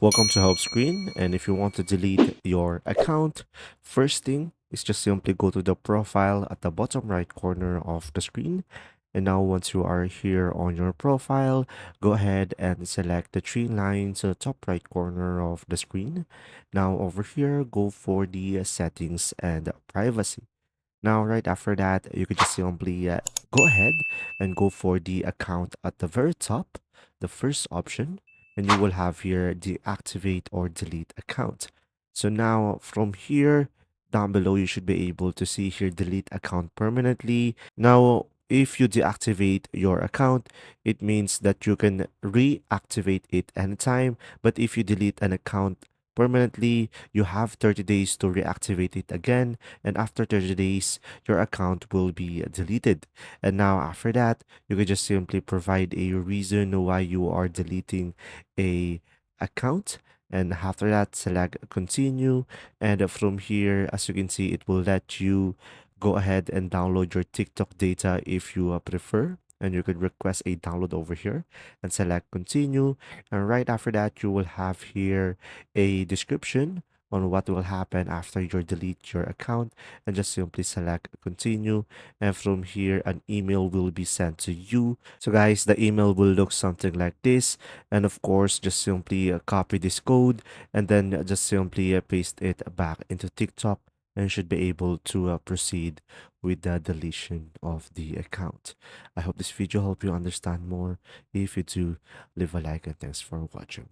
Welcome to Help Screen. And if you want to delete your account, first thing is just simply go to the profile at the bottom right corner of the screen. And now once you are here on your profile, go ahead and select the three lines at the top right corner of the screen. Now over here, go for the settings and privacy. Now, right after that, you could just simply go ahead and go for the account at the very top, the first option, and you will have here deactivate or delete account. So now from here down below, you should be able to see here delete account permanently. Now, if you deactivate your account, it means that you can reactivate it anytime. But if you delete an account permanently, you have 30 days to reactivate it again, and after 30 days your account will be deleted. And now after that, you can just simply provide a reason why you are deleting a account, and after that select continue. And from here, as you can see, it will let you go ahead and download your TikTok data if you prefer, and you could request a download over here and select continue. And right after that, you will have here a description on what will happen after you delete your account, and just simply select continue. And from here, an email will be sent to you. So guys, the email will look something like this. And of course, just simply copy this code, and then just simply paste it back into TikTok, and should be able to proceed with the deletion of the account. I hope this video helped you understand more. If you do, leave a like, and thanks for watching.